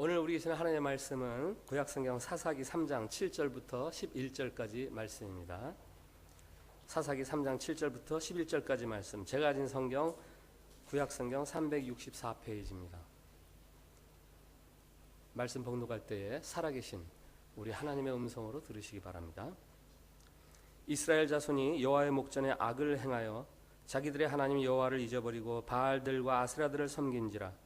오늘 우리 계시는 하나님의 말씀은 구약성경 사사기 3장 7절부터 11절까지 말씀입니다. 사사기 3장 7절부터 11절까지 말씀. 제가 가진 성경 구약성경 364페이지입니다. 말씀 봉독할 때에 살아계신 우리 하나님의 음성으로 들으시기 바랍니다. 이스라엘 자손이 여호와의 목전에 악을 행하여 자기들의 하나님 여호와를 잊어버리고 바알들과 아세라들을 섬긴지라.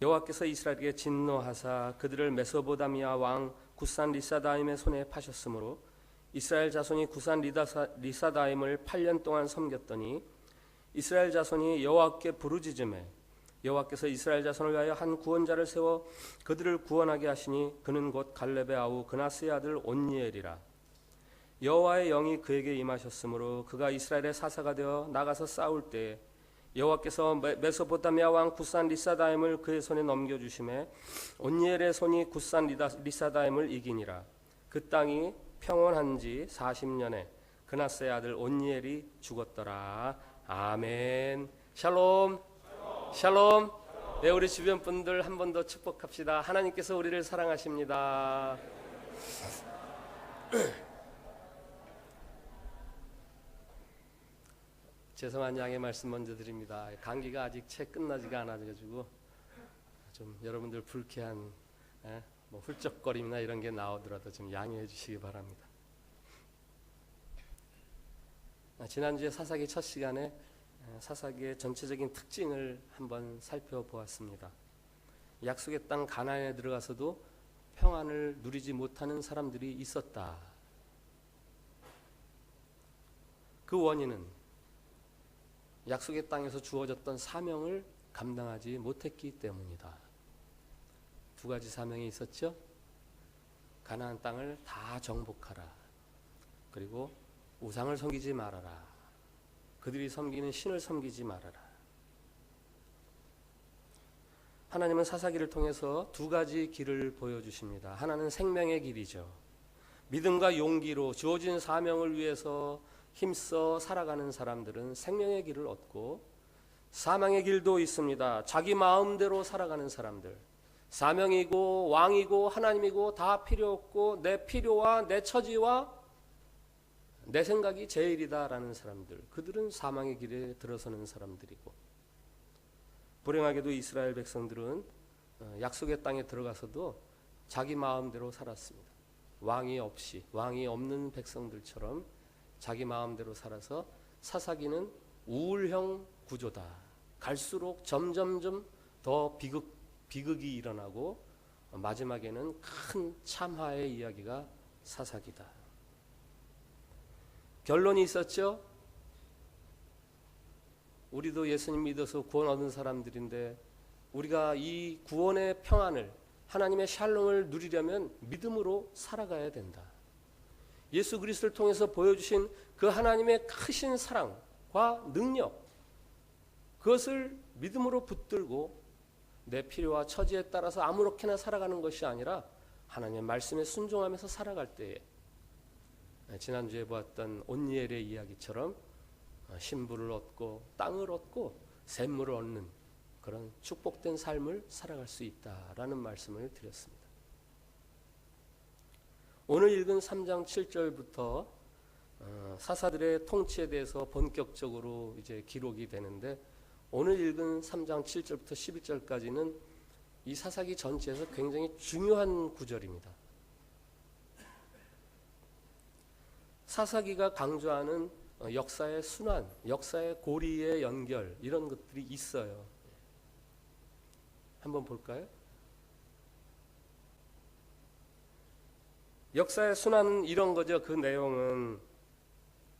여호와께서 이스라엘에게 진노하사 그들을 메소보다미아 왕 구산 리사다임의 손에 파셨으므로 이스라엘 자손이 구산 리사다임을 8년 동안 섬겼더니 이스라엘 자손이 여호와께 부르짖음에 여호와께서 이스라엘 자손을 위하여 한 구원자를 세워 그들을 구원하게 하시니 그는 곧 갈렙의 아우 그나스의 아들 온니엘이라. 여호와의 영이 그에게 임하셨으므로 그가 이스라엘의 사사가 되어 나가서 싸울 때에 여호와께서 메소포타미아 왕 구산 리사다임을 그의 손에 넘겨주심에 온니엘의 손이 구산 리사다임을 이기니라. 그 땅이 평온한 지 40년에 그나스의 아들 온니엘이 죽었더라. 아멘. 샬롬. 샬롬. 네, 우리 주변 분들 한 번 더 축복합시다. 하나님께서 우리를 사랑하십니다. 죄송한 양해 말씀 먼저 드립니다. 감기가 아직 채 끝나지가 않아가지고 좀 여러분들 불쾌한 훌쩍거림이나 이런 게 나오더라도 좀 양해해 주시기 바랍니다. 지난주에 사사기 첫 시간에 사사기의 전체적인 특징을 한번 살펴보았습니다. 약속의 땅 가나안에 들어가서도 평안을 누리지 못하는 사람들이 있었다. 그 원인은 약속의 땅에서 주어졌던 사명을 감당하지 못했기 때문이다. 두 가지 사명이 있었죠. 가나안 땅을 다 정복하라. 그리고 우상을 섬기지 말아라. 그들이 섬기는 신을 섬기지 말아라. 하나님은 사사기를 통해서 두 가지 길을 보여주십니다. 하나는 생명의 길이죠. 믿음과 용기로 주어진 사명을 위해서 힘써 살아가는 사람들은 생명의 길을 얻고, 사망의 길도 있습니다. 자기 마음대로 살아가는 사람들, 사명이고 왕이고 하나님이고 다 필요 없고 내 필요와 내 처지와 내 생각이 제일이다라는 사람들, 그들은 사망의 길에 들어서는 사람들이고, 불행하게도 이스라엘 백성들은 약속의 땅에 들어가서도 자기 마음대로 살았습니다. 왕이 없는 백성들처럼 자기 마음대로 살아서 사사기는 우울형 구조다. 갈수록 점점점 더 비극이 일어나고 마지막에는 큰 참화의 이야기가 사사기다. 결론이 있었죠. 우리도 예수님 믿어서 구원 얻은 사람들인데 우리가 이 구원의 평안을, 하나님의 샬롬을 누리려면 믿음으로 살아가야 된다. 예수 그리스도를 통해서 보여주신 그 하나님의 크신 사랑과 능력, 그것을 믿음으로 붙들고 내 필요와 처지에 따라서 아무렇게나 살아가는 것이 아니라 하나님의 말씀에 순종하면서 살아갈 때에 지난주에 보았던 온니엘의 이야기처럼 신부를 얻고 땅을 얻고 샘물을 얻는 그런 축복된 삶을 살아갈 수 있다라는 말씀을 드렸습니다. 오늘 읽은 3장 7절부터 사사들의 통치에 대해서 본격적으로 이제 기록이 되는데, 오늘 읽은 3장 7절부터 11절까지는 이 사사기 전체에서 굉장히 중요한 구절입니다. 사사기가 강조하는 역사의 순환, 역사의 고리의 연결, 이런 것들이 있어요. 한번 볼까요? 역사의 순환은 이런 거죠. 그 내용은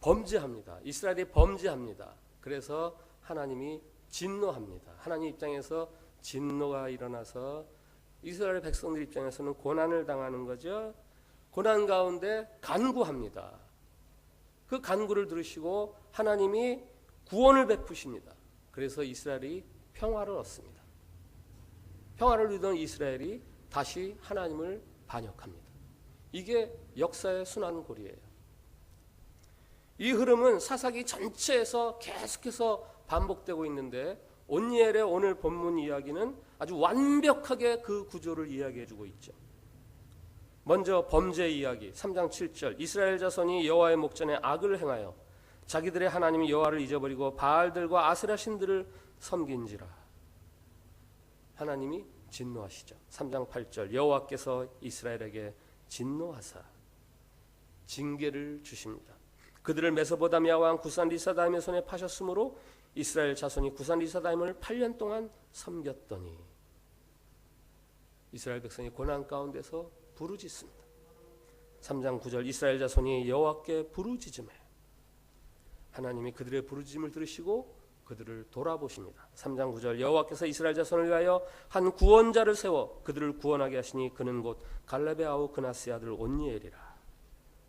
범죄합니다. 이스라엘이 범죄합니다. 그래서 하나님이 진노합니다. 하나님 입장에서 진노가 일어나서 이스라엘 백성들 입장에서는 고난을 당하는 거죠. 고난 가운데 간구합니다. 그 간구를 들으시고 하나님이 구원을 베푸십니다. 그래서 이스라엘이 평화를 얻습니다. 평화를 누리던 이스라엘이 다시 하나님을 반역합니다. 이게 역사의 순환고리예요. 이 흐름은 사사기 전체에서 계속해서 반복되고 있는데, 온니엘의 오늘 본문 이야기는 아주 완벽하게 그 구조를 이야기해 주고 있죠. 먼저 범죄 이야기 3장 7절 이스라엘 자손이 여호와의 목전에 악을 행하여 자기들의 하나님 여호와를 잊어버리고 바알들과 아세라 신들을 섬긴지라. 하나님이 진노하시죠. 3장 8절 여호와께서 이스라엘에게 진노하사 징계를 주십니다. 그들을 메소포타미아 왕 구산 리사다임의 손에 파셨으므로 이스라엘 자손이 구산 리사다임을 8년 동안 섬겼더니 이스라엘 백성이 고난 가운데서 부르짖습니다. 3장 9절 이스라엘 자손이 여호와께 부르짖음에 하나님이 그들의 부르짖음을 들으시고 그들을 돌아보십니다. 3장 9절 여호와께서 이스라엘 자손을 위하여 한 구원자를 세워 그들을 구원하게 하시니 그는 곧 갈렙의 아우 그나스의 아들 온니엘이라.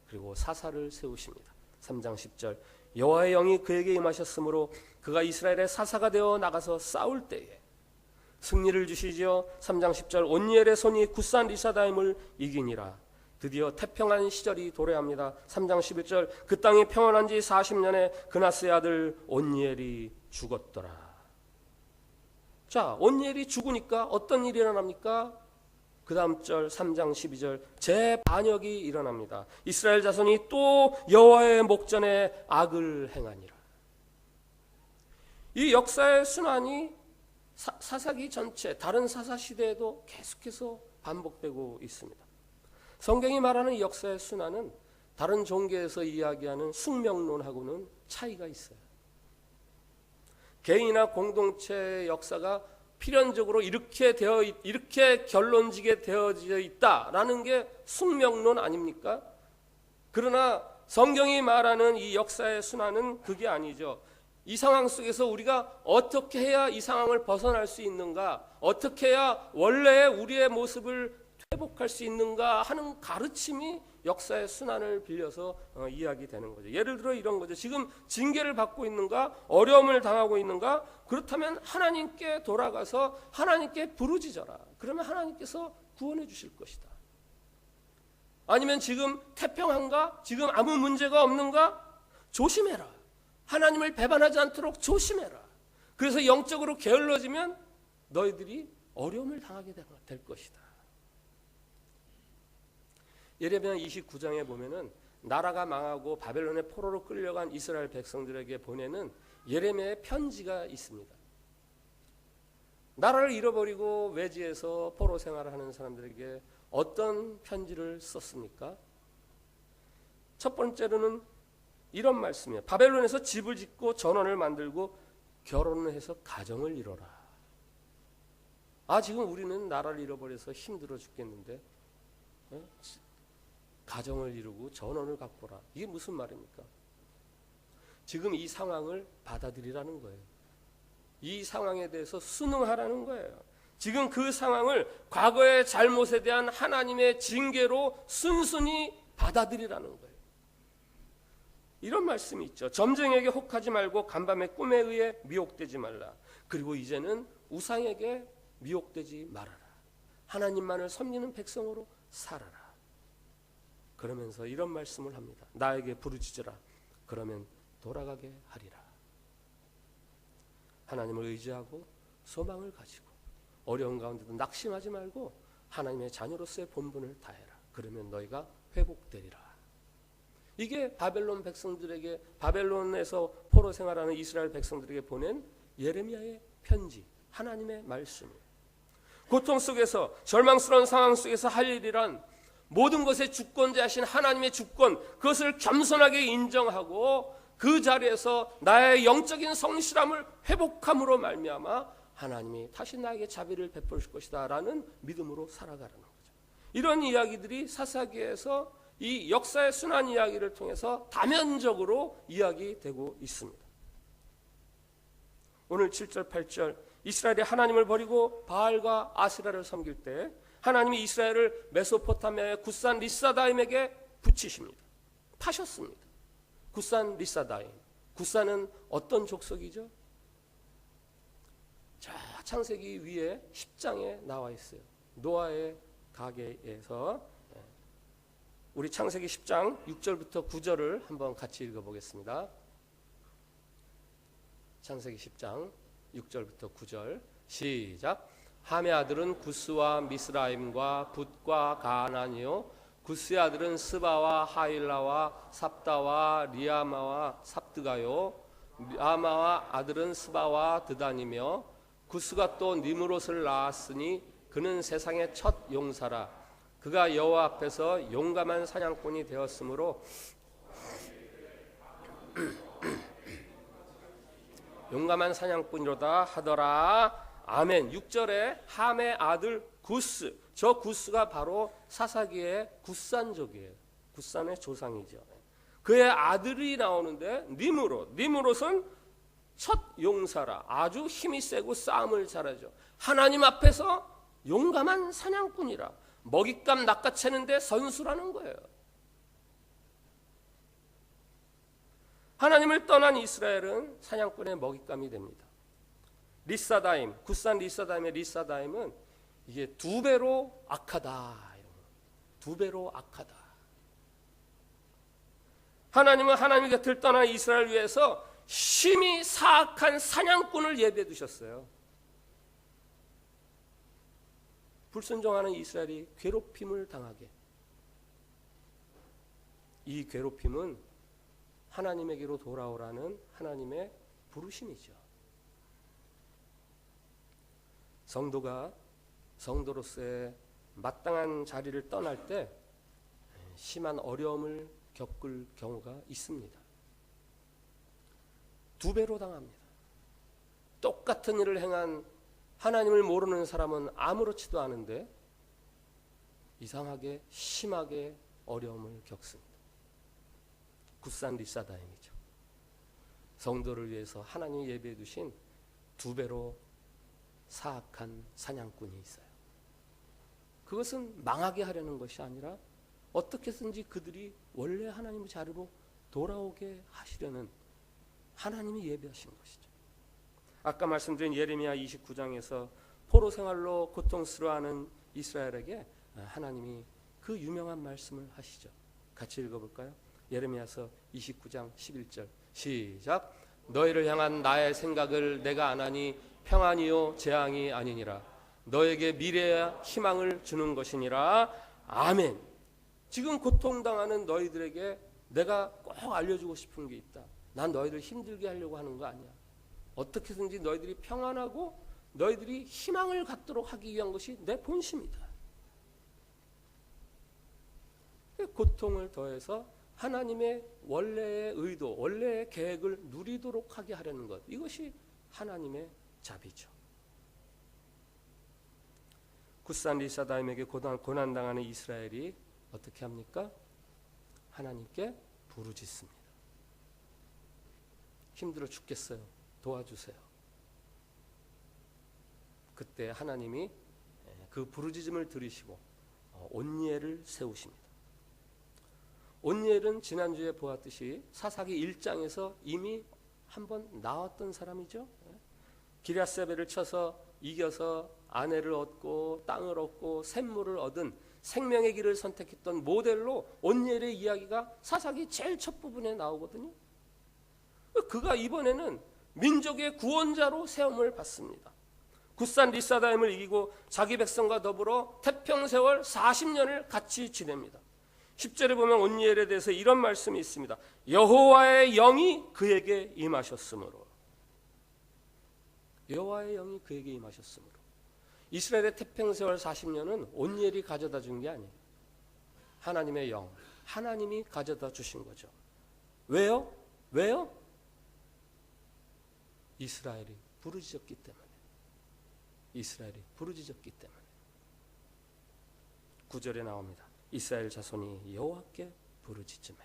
그리고 사사를 세우십니다. 3장 10절 여호와의 영이 그에게 임하셨으므로 그가 이스라엘의 사사가 되어 나가서 싸울 때에 승리를 주시지요. 3장 10절 온니엘의 손이 굿산 리사다임을 이기니라. 드디어 태평한 시절이 도래합니다. 3장 11절 그 땅이 평안한 지 40년에 그나스의 아들 온니엘이 죽었더라. 자, 온니엘이 죽으니까 어떤 일이 일어납니까? 그 다음 절 3장 12절 재반역이 일어납니다. 이스라엘 자손이 또 여호와의 목전에 악을 행하니라. 이 역사의 순환이 사사기 전체 다른 사사 시대에도 계속해서 반복되고 있습니다. 성경이 말하는 이 역사의 순환은 다른 종교에서 이야기하는 숙명론하고는 차이가 있어요. 개인이나 공동체의 역사가 필연적으로 이렇게 결론지게 되어져 있다라는 게 숙명론 아닙니까? 그러나 성경이 말하는 이 역사의 순환은 그게 아니죠. 이 상황 속에서 우리가 어떻게 해야 이 상황을 벗어날 수 있는가, 어떻게 해야 원래의 우리의 모습을 회복할 수 있는가 하는 가르침이 역사의 순환을 빌려서 이야기되는 거죠. 예를 들어 이런 거죠. 지금 징계를 받고 있는가, 어려움을 당하고 있는가? 그렇다면 하나님께 돌아가서 하나님께 부르짖어라. 그러면 하나님께서 구원해 주실 것이다. 아니면 지금 태평한가? 지금 아무 문제가 없는가? 조심해라. 하나님을 배반하지 않도록 조심해라. 그래서 영적으로 게을러지면 너희들이 어려움을 당하게 될 것이다. 예레미야 29장에 보면은 나라가 망하고 바벨론의 포로로 끌려간 이스라엘 백성들에게 보내는 예레미야의 편지가 있습니다. 나라를 잃어버리고 외지에서 포로 생활을 하는 사람들에게 어떤 편지를 썼습니까? 첫 번째로는 이런 말씀이에요. 바벨론에서 집을 짓고 전원을 만들고 결혼을 해서 가정을 이뤄라. 지금 우리는 나라를 잃어버려서 힘들어 죽겠는데 가정을 이루고 전원을 갖고라. 이게 무슨 말입니까? 지금 이 상황을 받아들이라는 거예요. 이 상황에 대해서 순응하라는 거예요. 지금 그 상황을 과거의 잘못에 대한 하나님의 징계로 순순히 받아들이라는 거예요. 이런 말씀이 있죠. 점쟁에게 혹하지 말고 간밤의 꿈에 의해 미혹되지 말라. 그리고 이제는 우상에게 미혹되지 말아라. 하나님만을 섬기는 백성으로 살아라. 그러면서 이런 말씀을 합니다. 나에게 부르짖으라. 그러면 돌아가게 하리라. 하나님을 의지하고 소망을 가지고 어려운 가운데도 낙심하지 말고 하나님의 자녀로서의 본분을 다해라. 그러면 너희가 회복되리라. 이게 바벨론 백성들에게, 바벨론에서 포로 생활하는 이스라엘 백성들에게 보낸 예레미야의 편지, 하나님의 말씀이에요. 고통 속에서, 절망스러운 상황 속에서 할 일이란 모든 것의 주권자이신 하나님의 주권, 그것을 겸손하게 인정하고 그 자리에서 나의 영적인 성실함을 회복함으로 말미암아 하나님이 다시 나에게 자비를 베풀 것이다 라는 믿음으로 살아가라는 거죠. 이런 이야기들이 사사기에서 이 역사의 순환 이야기를 통해서 다면적으로 이야기되고 있습니다. 오늘 7절 8절 이스라엘이 하나님을 버리고 바알과 아세라를 섬길 때 하나님이 이스라엘을 메소포타미아의 굿산 리사다임에게 붙이십니다. 파셨습니다. 굿산 리사다임. 굿산은 어떤 족속이죠? 자, 창세기 위에 10장에 나와 있어요. 노아의 가게에서 우리 창세기 10장 6절부터 9절을 한번 같이 읽어보겠습니다. 창세기 10장 6절부터 9절 시작. 함의 아들은 구스와 미스라임과 붓과 가나니요 구스의 아들은 스바와 하일라와 삽다와 리아마와 삽드가요 리아마와 아들은 스바와 드단이며 구스가 또 니므롯을 낳았으니 그는 세상의 첫 용사라. 그가 여호와 앞에서 용감한 사냥꾼이 되었으므로 용감한 사냥꾼이로다 하더라. 아멘. 6절에 함의 아들 구스, 저 구스가 바로 사사기의 굿산족이에요. 굿산의 조상이죠. 그의 아들이 나오는데 니므롯은 첫 용사라. 아주 힘이 세고 싸움을 잘하죠. 하나님 앞에서 용감한 사냥꾼이라. 먹잇감 낚아채는데 선수라는 거예요. 하나님을 떠난 이스라엘은 사냥꾼의 먹잇감이 됩니다. 리사다임, 굿산 리사다임의 리사다임은 이게 두 배로 악하다. 두 배로 악하다. 하나님은 하나님 곁을 떠난 이스라엘 위해서 심히 사악한 사냥꾼을 예비해 두셨어요. 불순종하는 이스라엘이 괴롭힘을 당하게. 이 괴롭힘은 하나님에게로 돌아오라는 하나님의 부르심이죠. 성도가 성도로서의 마땅한 자리를 떠날 때 심한 어려움을 겪을 경우가 있습니다. 두 배로 당합니다. 똑같은 일을 행한 하나님을 모르는 사람은 아무렇지도 않은데 이상하게 심하게 어려움을 겪습니다. 굿산 리사다임이죠. 성도를 위해서 하나님이 예비해 두신 두 배로 사악한 사냥꾼이 있어요. 그것은 망하게 하려는 것이 아니라 어떻게든지 그들이 원래 하나님의 자리로 돌아오게 하시려는 하나님이 예비하신 것이죠. 아까 말씀드린 예레미야 29장에서 포로 생활로 고통스러워하는 이스라엘에게 하나님이 그 유명한 말씀을 하시죠. 같이 읽어볼까요? 예레미야서 29장 11절 시작. 너희를 향한 나의 생각을 내가 아나니 평안이요 재앙이 아니니라. 너에게 미래와 희망을 주는 것이니라. 아멘. 지금 고통당하는 너희들에게 내가 꼭 알려주고 싶은 게 있다. 난 너희들 힘들게 하려고 하는 거 아니야. 어떻게든지 너희들이 평안하고 너희들이 희망을 갖도록 하기 위한 것이 내 본심이다. 고통을 더해서 하나님의 원래의 의도, 원래의 계획을 누리도록 하게 하려는 것. 이것이 하나님의 자비죠. 굿산 리사다임에게 고난당하는 이스라엘이 어떻게 합니까? 하나님께 부르짖습니다. 힘들어 죽겠어요. 도와주세요. 그때 하나님이 그 부르짖음을 들으시고 온니엘을 세우십니다. 온니엘은 지난주에 보았듯이 사사기 1장에서 이미 한번 나왔던 사람이죠. 기럇세벨을 쳐서 이겨서 아내를 얻고 땅을 얻고 샘물을 얻은 생명의 길을 선택했던 모델로 온니엘의 이야기가 사사기 제일 첫 부분에 나오거든요. 그가 이번에는 민족의 구원자로 세움을 받습니다. 굿산 리사다임을 이기고 자기 백성과 더불어 태평세월 40년을 같이 지냅니다. 10절에 보면 온니엘에 대해서 이런 말씀이 있습니다. 여호와의 영이 그에게 임하셨으므로. 여호와의 영이 그에게 임하셨으므로. 이스라엘의 태평세월 40년은 온니엘이 가져다 준 게 아니에요. 하나님의 영, 하나님이 가져다 주신 거죠. 왜요? 왜요? 이스라엘이 부르짖었기 때문에. 이스라엘이 부르짖었기 때문에. 9절에 나옵니다. 이스라엘 자손이 여호와께 부르짖음에.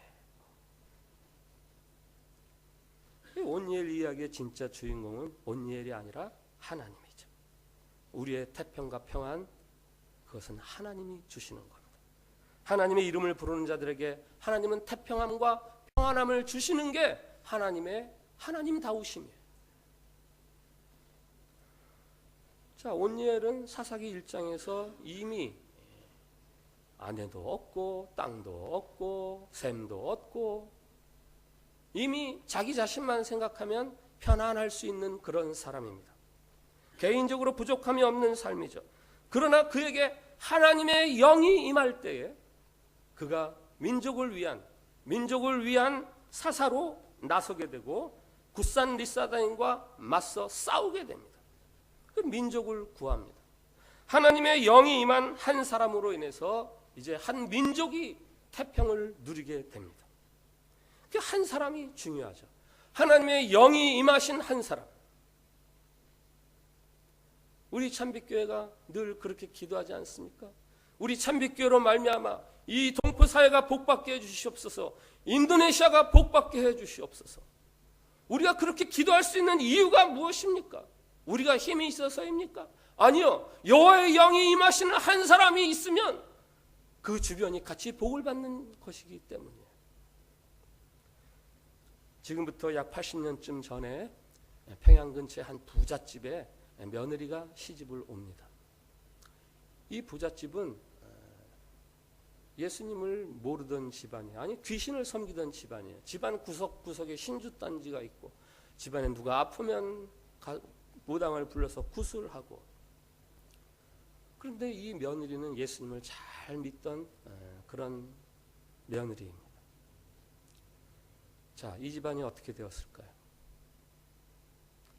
온니엘 이야기의 진짜 주인공은 온니엘이 아니라 하나님이죠. 우리의 태평과 평안, 그것은 하나님이 주시는 겁니다. 하나님의 이름을 부르는 자들에게 하나님은 태평함과 평안함을 주시는 게 하나님의 하나님다우심이에요. 자, 온니엘은 사사기 1장에서 이미 아내도 얻고 땅도 얻고 샘도 얻고 이미 자기 자신만 생각하면 편안할 수 있는 그런 사람입니다. 개인적으로 부족함이 없는 삶이죠. 그러나 그에게 하나님의 영이 임할 때에 그가 민족을 위한 사사로 나서게 되고 굿산 리사다임과 맞서 싸우게 됩니다. 그 민족을 구합니다. 하나님의 영이 임한 한 사람으로 인해서 이제 한 민족이 태평을 누리게 됩니다. 그 한 사람이 중요하죠. 하나님의 영이 임하신 한 사람. 우리 참빛교회가 늘 그렇게 기도하지 않습니까? 우리 참빛교회로 말미암아 이 동포 사회가 복받게 해주시옵소서. 인도네시아가 복받게 해주시옵소서. 우리가 그렇게 기도할 수 있는 이유가 무엇입니까? 우리가 힘이 있어서입니까? 아니요. 여호와의 영이 임하시는 한 사람이 있으면 그 주변이 같이 복을 받는 것이기 때문이에요. 지금부터 약 80년쯤 전에 평양 근처의 한 부잣집에 며느리가 시집을 옵니다. 이 부잣집은 예수님을 모르던 집안이에요. 아니 귀신을 섬기던 집안이에요. 집안 구석구석에 신주단지가 있고 집안에 누가 아프면 무당을 불러서 구술하고. 그런데 이 며느리는 예수님을 잘 믿던 그런 며느리입니다. 자, 이 집안이 어떻게 되었을까요?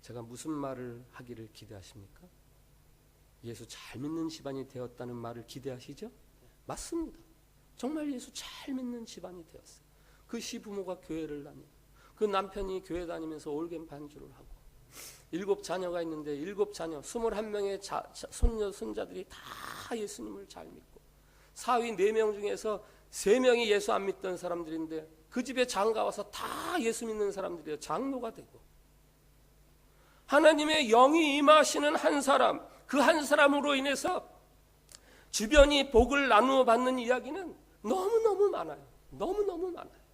제가 무슨 말을 하기를 기대하십니까? 예수 잘 믿는 집안이 되었다는 말을 기대하시죠? 맞습니다. 정말 예수 잘 믿는 집안이 되었어요. 그 시부모가 교회를 다니고 그 남편이 교회 다니면서 올겐 반주를 하고 7 자녀가 있는데 7 자녀 21명의 손녀 손자들이 다 예수님을 잘 믿고 사위 4명 중에서 3명이 예수 안 믿던 사람들인데 그 집에 장가 와서 다 예수 믿는 사람들이에요. 장로가 되고 하나님의 영이 임하시는 한 사람, 그 한 사람으로 인해서 주변이 복을 나누어 받는 이야기는 너무너무 많아요. 너무너무 많아요.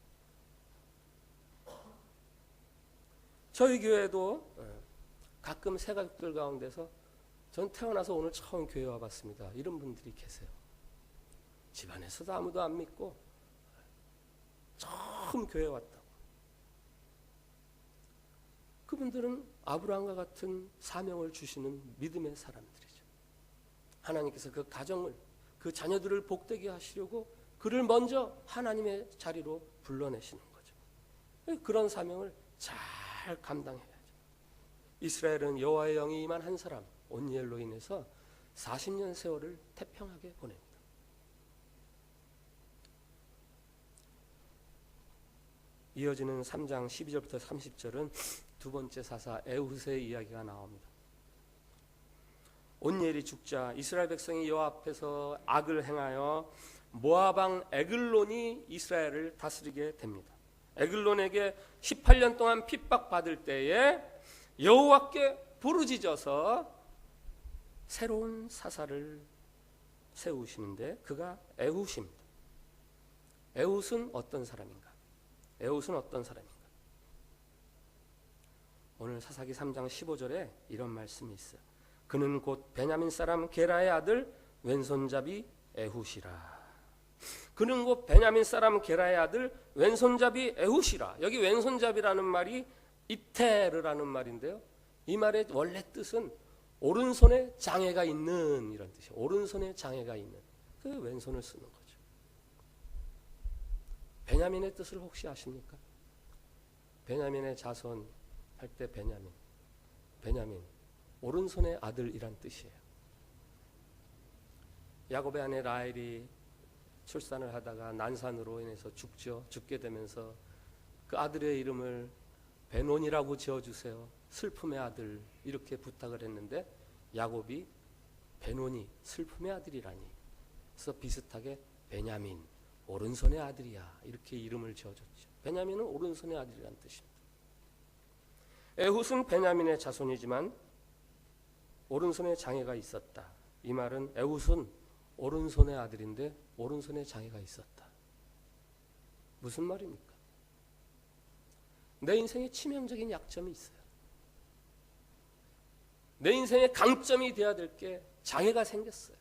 저희 교회도 가끔 새가족들 가운데서 전 태어나서 오늘 처음 교회 와봤습니다. 이런 분들이 계세요. 집안에서도 아무도 안 믿고 처음 교회 왔다고. 그분들은 아브라함과 같은 사명을 주시는 믿음의 사람들이죠. 하나님께서 그 가정을, 그 자녀들을 복되게 하시려고 그를 먼저 하나님의 자리로 불러내시는 거죠. 그런 사명을 잘 감당해야죠. 이스라엘은 여호와의 영이 임한 한 사람 온니엘로 인해서 40년 세월을 태평하게 보냅니다. 이어지는 3장 12절부터 30절은 두 번째 사사 에훗의 이야기가 나옵니다. 온니엘이 죽자 이스라엘 백성이 여호와 앞에서 악을 행하여 모압 왕 에글론이 이스라엘을 다스리게 됩니다. 에글론에게 18년 동안 핍박받을 때에 여호와께 부르짖어서 새로운 사사를 세우시는데 그가 에훗입니다. 에훗은 어떤 사람인가? 에훗은 어떤 사람인가? 오늘 사사기 3장 15절에 이런 말씀이 있어요. 그는 곧 베냐민 사람 게라의 아들 왼손잡이 에훗이라. 그는 곧 베냐민 사람 게라의 아들 왼손잡이 에훗이라. 여기 왼손잡이라는 말이 이테르라는 말인데요. 이 말의 원래 뜻은 오른손에 장애가 있는 이런 뜻이에요. 오른손에 장애가 있는. 그 왼손을 쓰는 거죠. 베냐민의 뜻을 혹시 아십니까? 베냐민의 자손 할 때 베냐민 오른손의 아들이란 뜻이에요. 야곱의 아내 라헬이 출산을 하다가 난산으로 인해서 죽게 되면서 그 아들의 이름을 베논이라고 지어주세요. 슬픔의 아들 이렇게 부탁을 했는데 야곱이 베논이 슬픔의 아들이라니. 그래서 비슷하게 베냐민 오른손의 아들이야 이렇게 이름을 지어줬죠. 베냐민은 오른손의 아들이란 뜻입니다. 에훗은 베냐민의 자손이지만 오른손에 장애가 있었다. 이 말은 에훗은 오른손의 아들인데 오른손에 장애가 있었다. 무슨 말입니까? 내 인생에 치명적인 약점이 있어요. 내 인생의 강점이 되어야 될 게 장애가 생겼어요.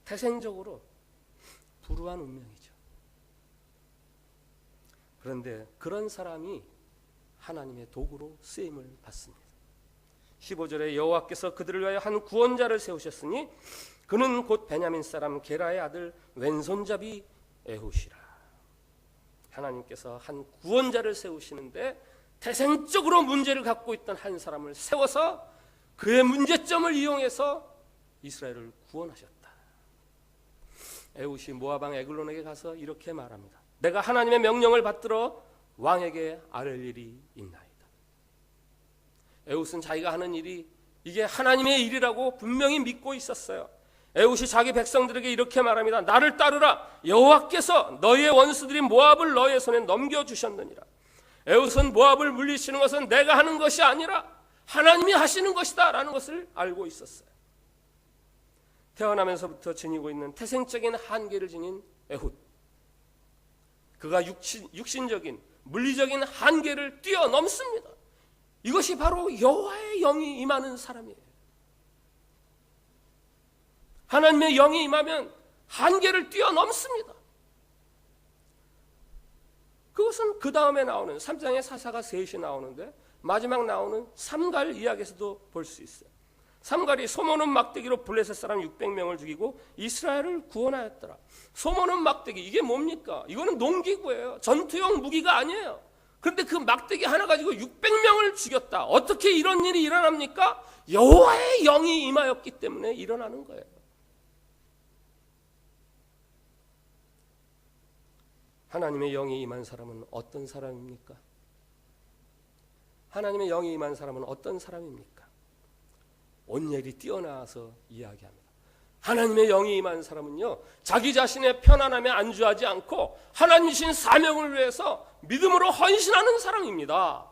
태생적으로 불우한 운명이죠. 그런데 그런 사람이 하나님의 도구로 쓰임을 받습니다. 15절에 여호와께서 그들을 위하여 한 구원자를 세우셨으니 그는 곧 베냐민 사람 게라의 아들 왼손잡이 에훗이라. 하나님께서 한 구원자를 세우시는데 태생적으로 문제를 갖고 있던 한 사람을 세워서 그의 문제점을 이용해서 이스라엘을 구원하셨다. 에훗이 모압 왕 에글론에게 가서 이렇게 말합니다. 내가 하나님의 명령을 받들어 왕에게 아뢰 일이 있나이다. 에훗은 자기가 하는 일이 이게 하나님의 일이라고 분명히 믿고 있었어요. 에훗이 자기 백성들에게 이렇게 말합니다. 나를 따르라. 여호와께서 너희의 원수들인 모압을 너희의 손에 넘겨주셨느니라. 에훗은 모압을 물리치는 것은 내가 하는 것이 아니라 하나님이 하시는 것이다 라는 것을 알고 있었어요. 태어나면서부터 지니고 있는 태생적인 한계를 지닌 에훗, 그가 육신적인 물리적인 한계를 뛰어넘습니다. 이것이 바로 여호와의 영이 임하는 사람이에요. 하나님의 영이 임하면 한계를 뛰어넘습니다. 그것은 그 다음에 나오는 3장의 사사가 셋이 나오는데 마지막 나오는 삼갈 이야기에서도 볼 수 있어요. 삼갈이 소모는 막대기로 블레셋 사람 600명을 죽이고 이스라엘을 구원하였더라. 소모는 막대기, 이게 뭡니까? 이거는 농기구예요. 전투용 무기가 아니에요. 그런데 그 막대기 하나 가지고 600명을 죽였다. 어떻게 이런 일이 일어납니까? 여호와의 영이 임하였기 때문에 일어나는 거예요. 하나님의 영이 임한 사람은 어떤 사람입니까? 하나님의 영이 임한 사람은 어떤 사람입니까? 온열이 뛰어나와서 이야기합니다. 하나님의 영이 임한 사람은요, 자기 자신의 편안함에 안주하지 않고 하나님 주신 사명을 위해서 믿음으로 헌신하는 사람입니다.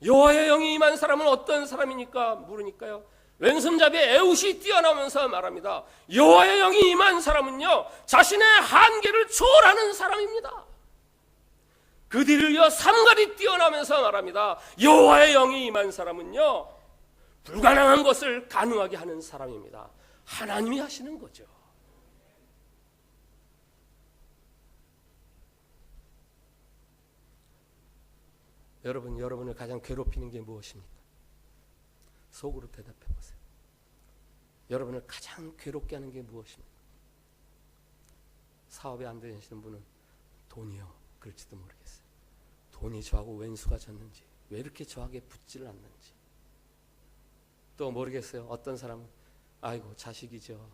여호와의 영이 임한 사람은 어떤 사람이니까 물으니까요, 왼손잡이 에훗이 뛰어나오면서 말합니다. 여호와의 영이 임한 사람은요, 자신의 한계를 초월하는 사람입니다. 그 뒤를 이어 삼갈이 뛰어나면서 말합니다. 여호와의 영이 임한 사람은요, 불가능한 것을 가능하게 하는 사람입니다. 하나님이 하시는 거죠. 여러분, 여러분을 가장 괴롭히는 게 무엇입니까? 속으로 대답해 보세요. 여러분을 가장 괴롭게 하는 게 무엇입니까? 사업이 안 되시는 분은 돈이요, 그럴지도 모르겠어요. 돈이 저하고 왼수가 졌는지, 왜 이렇게 저하게 붙지를 않는지. 또 모르겠어요. 어떤 사람은 아이고 자식이죠.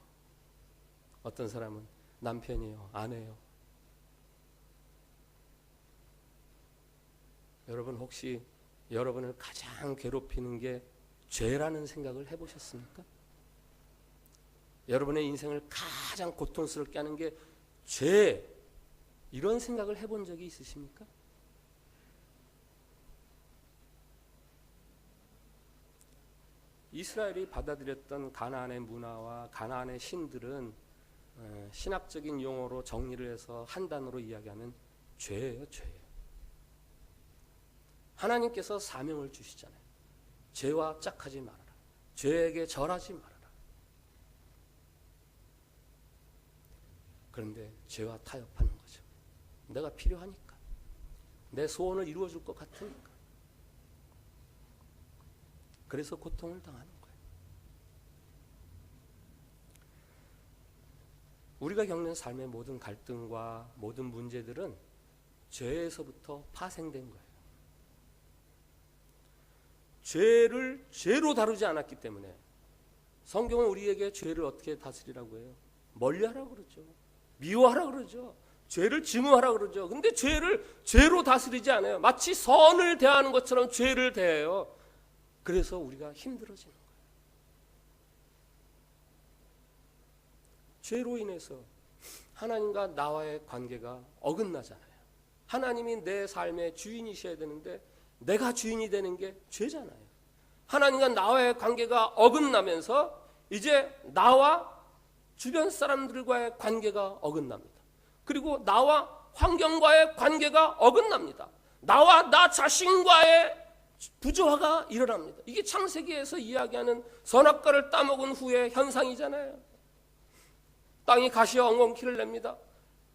어떤 사람은 남편이요, 아내요. 여러분, 혹시 여러분을 가장 괴롭히는 게 죄라는 생각을 해보셨습니까? 여러분의 인생을 가장 고통스럽게 하는 게 죄, 이런 생각을 해본 적이 있으십니까? 이스라엘이 받아들였던 가나안의 문화와 가나안의 신들은 신학적인 용어로 정리를 해서 한 단어로 이야기하면 죄예요, 죄예요. 하나님께서 사명을 주시잖아요. 죄와 짝하지 말아라. 죄에게 절하지 말아라. 그런데 죄와 타협하는 거죠. 내가 필요하니까. 내 소원을 이루어줄 것 같으니까. 그래서 고통을 당하는 거예요. 우리가 겪는 삶의 모든 갈등과 모든 문제들은 죄에서부터 파생된 거예요. 죄를 죄로 다루지 않았기 때문에 성경은 우리에게 죄를 어떻게 다스리라고 해요? 멀리하라고 그러죠. 미워하라고 그러죠. 죄를 증오하라고 그러죠. 근데 죄를 죄로 다스리지 않아요. 마치 선을 대하는 것처럼 죄를 대해요. 그래서 우리가 힘들어지는 거예요. 죄로 인해서 하나님과 나와의 관계가 어긋나잖아요. 하나님이 내 삶의 주인이셔야 되는데 내가 주인이 되는 게 죄잖아요. 하나님과 나와의 관계가 어긋나면서 이제 나와 주변 사람들과의 관계가 어긋납니다. 그리고 나와 환경과의 관계가 어긋납니다. 나와 나 자신과의 부조화가 일어납니다. 이게 창세기에서 이야기하는 선악과를 따먹은 후의 현상이잖아요. 땅이 가시와 엉겅퀴를 냅니다.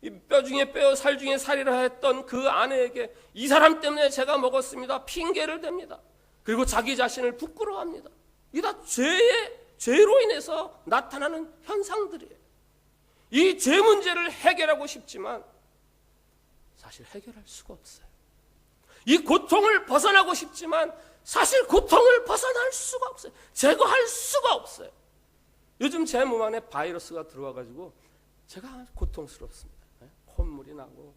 이 뼈 중에 뼈, 살 중에 살이라 했던 그 아내에게 이 사람 때문에 제가 먹었습니다. 핑계를 댑니다. 그리고 자기 자신을 부끄러워합니다. 이게 다 죄로 인해서 나타나는 현상들이에요. 이 죄 문제를 해결하고 싶지만 사실 해결할 수가 없어요. 이 고통을 벗어나고 싶지만 사실 고통을 벗어날 수가 없어요. 제거할 수가 없어요. 요즘 제 몸 안에 바이러스가 들어와가지고 제가 고통스럽습니다. 콧물이 나고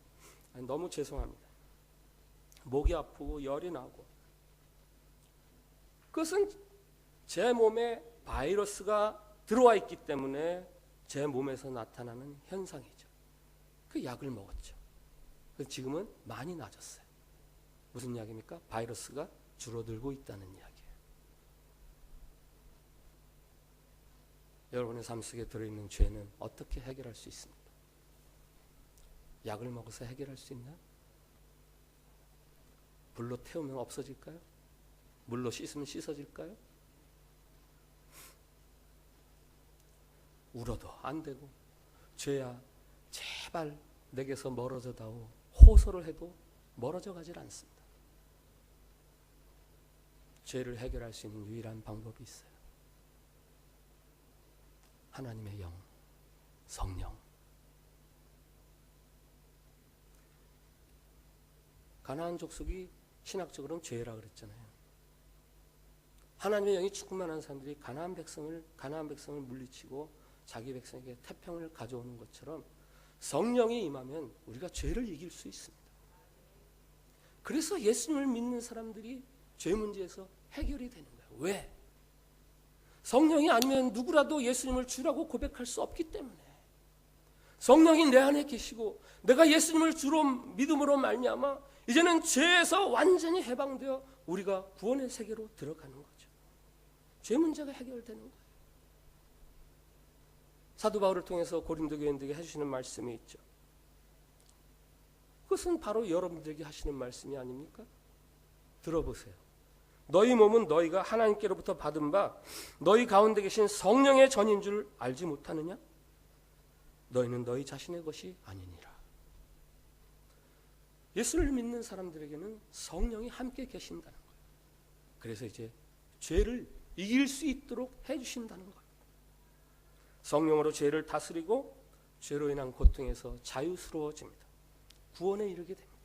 너무 죄송합니다. 목이 아프고 열이 나고, 그것은 제 몸에 바이러스가 들어와 있기 때문에 제 몸에서 나타나는 현상이죠. 그 약을 먹었죠. 그래서 지금은 많이 나아졌어요. 무슨 약입니까? 바이러스가 줄어들고 있다는 이야기예요. 여러분의 삶 속에 들어있는 죄는 어떻게 해결할 수 있습니까? 약을 먹어서 해결할 수 있나? 불로 태우면 없어질까요? 물로 씻으면 씻어질까요? 울어도 안 되고, 죄야 제발 내게서 멀어져 다오 호소를 해도 멀어져 가질 않습니다. 죄를 해결할 수 있는 유일한 방법이 있어요. 하나님의 영, 성령. 가나안 족속이 신학적으로는 죄라 그랬잖아요. 하나님의 영이 충만한 사람들이 가나안 백성을 물리치고 자기 백성에게 태평을 가져오는 것처럼 성령이 임하면 우리가 죄를 이길 수 있습니다. 그래서 예수님을 믿는 사람들이 죄 문제에서 해결이 되는 거예요. 왜? 성령이 아니면 누구라도 예수님을 주라고 고백할 수 없기 때문에. 성령이 내 안에 계시고 내가 예수님을 주로 믿음으로 말미암아 이제는 죄에서 완전히 해방되어 우리가 구원의 세계로 들어가는 거죠. 죄 문제가 해결되는 거예요. 사도 바울을 통해서 고린도 교인들에게 해주시는 말씀이 있죠. 그것은 바로 여러분들에게 하시는 말씀이 아닙니까? 들어보세요. 너희 몸은 너희가 하나님께로부터 받은 바 너희 가운데 계신 성령의 전인 줄 알지 못하느냐? 너희는 너희 자신의 것이 아니니라. 예수를 믿는 사람들에게는 성령이 함께 계신다는 거예요. 그래서 이제 죄를 이길 수 있도록 해주신다는 거예요. 성령으로 죄를 다스리고 죄로 인한 고통에서 자유스러워집니다. 구원에 이르게 됩니다.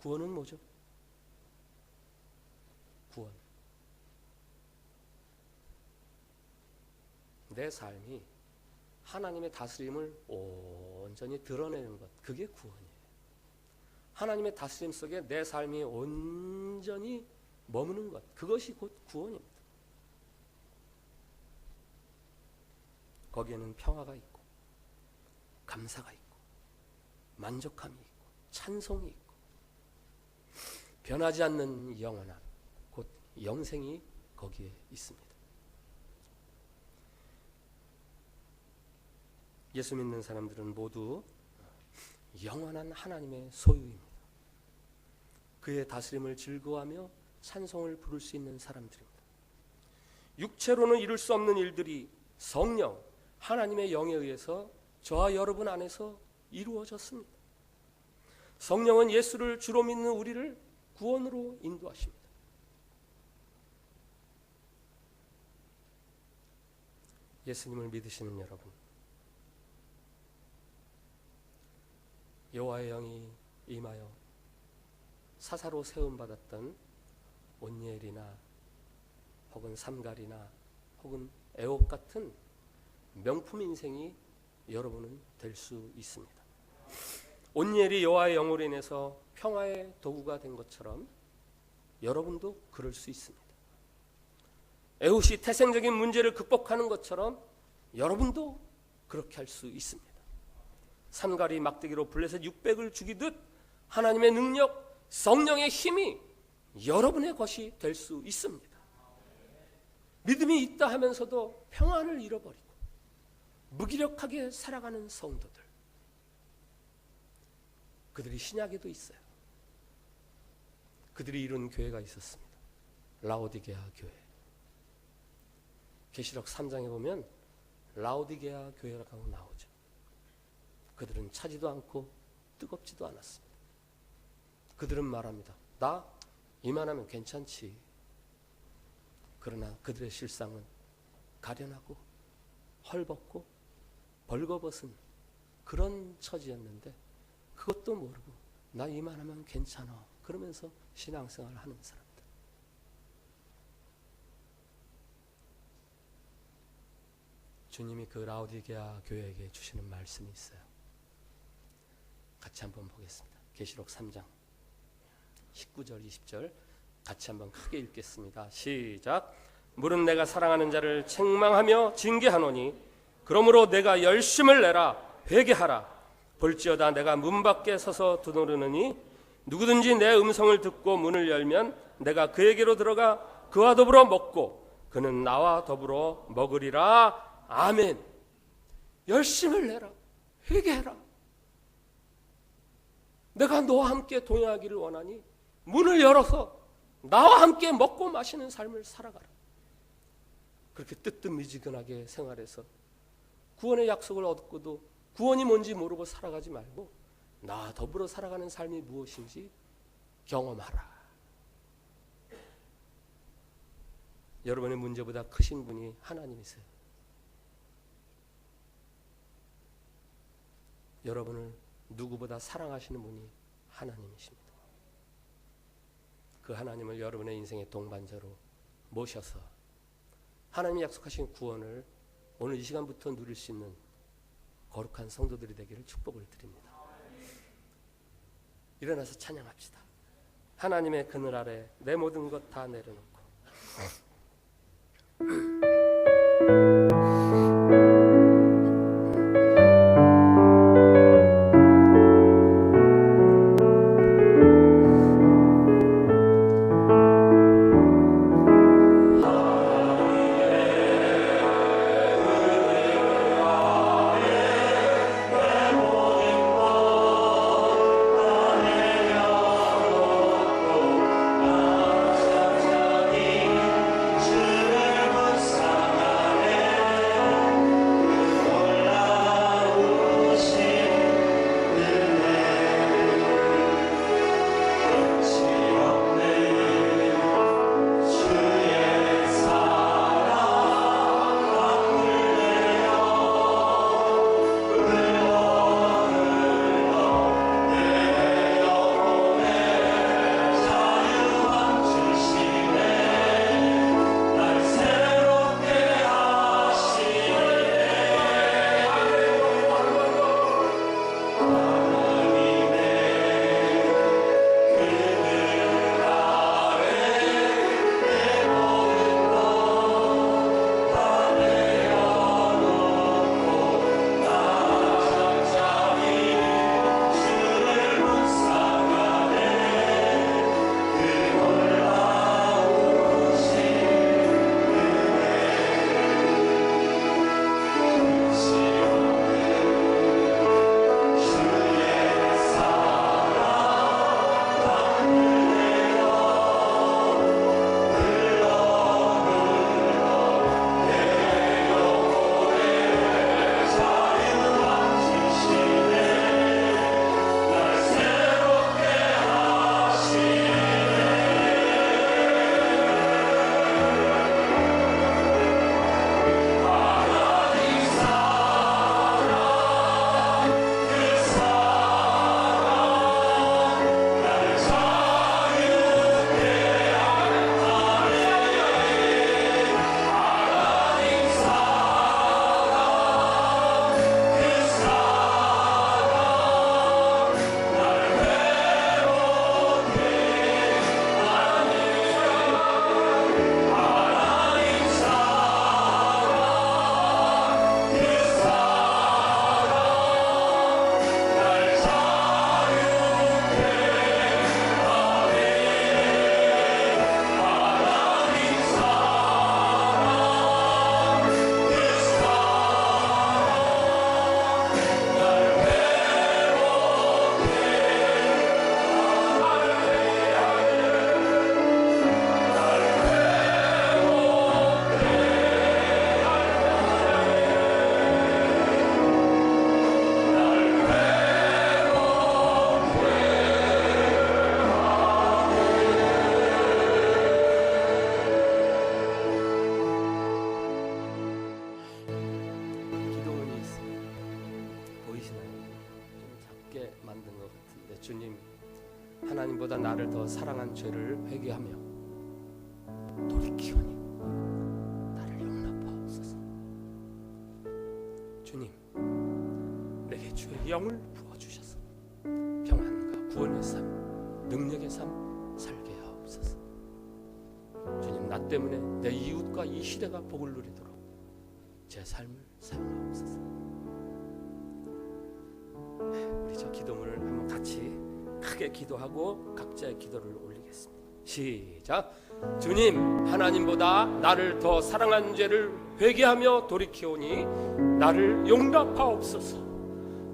구원은 뭐죠? 구원. 내 삶이 하나님의 다스림을 온전히 드러내는 것, 그게 구원이에요. 하나님의 다스림 속에 내 삶이 온전히 머무는 것, 그것이 곧 구원입니다. 거기에는 평화가 있고 감사가 있고 만족함이 있고 찬송이 있고 변하지 않는 영원함, 곧 영생이 거기에 있습니다. 예수 믿는 사람들은 모두 영원한 하나님의 소유입니다. 그의 다스림을 즐거워하며 찬송을 부를 수 있는 사람들입니다. 육체로는 이룰 수 없는 일들이 성령, 하나님의 영에 의해서 저와 여러분 안에서 이루어졌습니다. 성령은 예수를 주로 믿는 우리를 구원으로 인도하십니다. 예수님을 믿으시는 여러분, 여호와의 영이 임하여 사사로 세움받았던 온니엘이나 혹은 삼갈이나 혹은 애옥 같은 명품 인생이 여러분은 될 수 있습니다. 온니엘이 여호와의 영으로 인해서 평화의 도구가 된 것처럼 여러분도 그럴 수 있습니다. 애옥이 태생적인 문제를 극복하는 것처럼 여러분도 그렇게 할 수 있습니다. 삼갈이 막대기로 블레셋 600을 죽이듯 하나님의 능력, 성령의 힘이 여러분의 것이 될 수 있습니다. 믿음이 있다 하면서도 평안을 잃어버리고 무기력하게 살아가는 성도들, 그들이 신약에도 있어요. 그들이 이룬 교회가 있었습니다. 라오디게아 교회. 계시록 3장에 보면 라오디게아 교회라고 나오죠. 그들은 차지도 않고 뜨겁지도 않았습니다. 그들은 말합니다. 나 이만하면 괜찮지. 그러나 그들의 실상은 가련하고 헐벗고 벌거벗은 그런 처지였는데 그것도 모르고 나 이만하면 괜찮아 그러면서 신앙생활을 하는 사람들. 주님이 그 라오디게아 교회에게 주시는 말씀이 있어요. 같이 한번 보겠습니다. 계시록 3장 19절 20절 같이 한번 크게 읽겠습니다. 시작. 물은 내가 사랑하는 자를 책망하며 징계하노니 그러므로 내가 열심을 내라 회개하라. 볼지어다 내가 문 밖에 서서 두드리느니 누구든지 내 음성을 듣고 문을 열면 내가 그에게로 들어가 그와 더불어 먹고 그는 나와 더불어 먹으리라. 아멘. 열심을 내라. 회개해라. 내가 너와 함께 동행하기를 원하니 문을 열어서 나와 함께 먹고 마시는 삶을 살아가라. 그렇게 뜨뜻미지근하게 생활해서 구원의 약속을 얻고도 구원이 뭔지 모르고 살아가지 말고 나와 더불어 살아가는 삶이 무엇인지 경험하라. 여러분의 문제보다 크신 분이 하나님이세요. 여러분을 누구보다 사랑하시는 분이 하나님이십니다. 그 하나님을 여러분의 인생의 동반자로 모셔서 하나님이 약속하신 구원을 오늘 이 시간부터 누릴 수 있는 거룩한 성도들이 되기를 축복을 드립니다. 일어나서 찬양합시다. 하나님의 그늘 아래 내 모든 것 다 내려놓고 하나님보다 나를 더 사랑한 죄를 회개하며 돌이키오니 나를 용납하옵소서. 주님, 내게 주의 영을 부어주셔서 평안과 구원의 삶, 능력의 삶 살게 하옵소서. 주님, 나 때문에 내 이웃과 이 시대가 복을 누리도록 제 삶을 사용하옵소서. 우리 저 기도문을 한번 같이 크게 기도하고 각자의 기도를 올리겠습니다. 시작. 주님, 하나님보다 나를 더 사랑한 죄를 회개하며 돌이키오니 나를 용납하옵소서.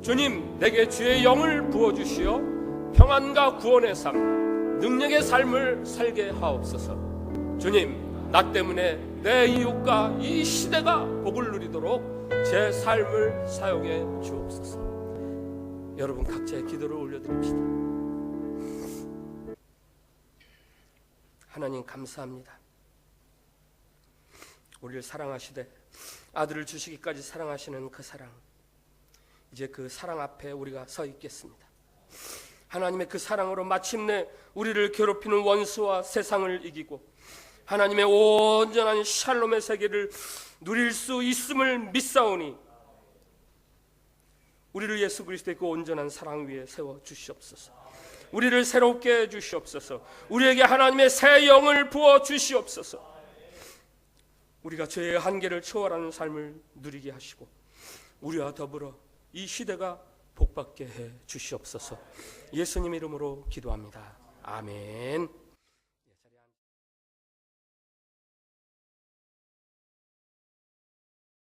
주님, 내게 주의 영을 부어주시어 평안과 구원의 삶, 능력의 삶을 살게 하옵소서. 주님, 나 때문에 내 이웃과 이 시대가 복을 누리도록 제 삶을 사용해 주옵소서. 여러분 각자의 기도를 올려드립시다. 하나님 감사합니다. 우리를 사랑하시되 아들을 주시기까지 사랑하시는 그 사랑, 이제 그 사랑 앞에 우리가 서 있겠습니다. 하나님의 그 사랑으로 마침내 우리를 괴롭히는 원수와 세상을 이기고 하나님의 온전한 샬롬의 세계를 누릴 수 있음을 믿사오니 우리를 예수 그리스도의 그 온전한 사랑 위에 세워 주시옵소서. 우리를 새롭게 해 주시옵소서. 우리에게 하나님의 새 영을 부어 주시옵소서. 우리가 죄의 한계를 초월하는 삶을 누리게 하시고 우리와 더불어 이 시대가 복받게 해 주시옵소서. 예수님 이름으로 기도합니다. 아멘.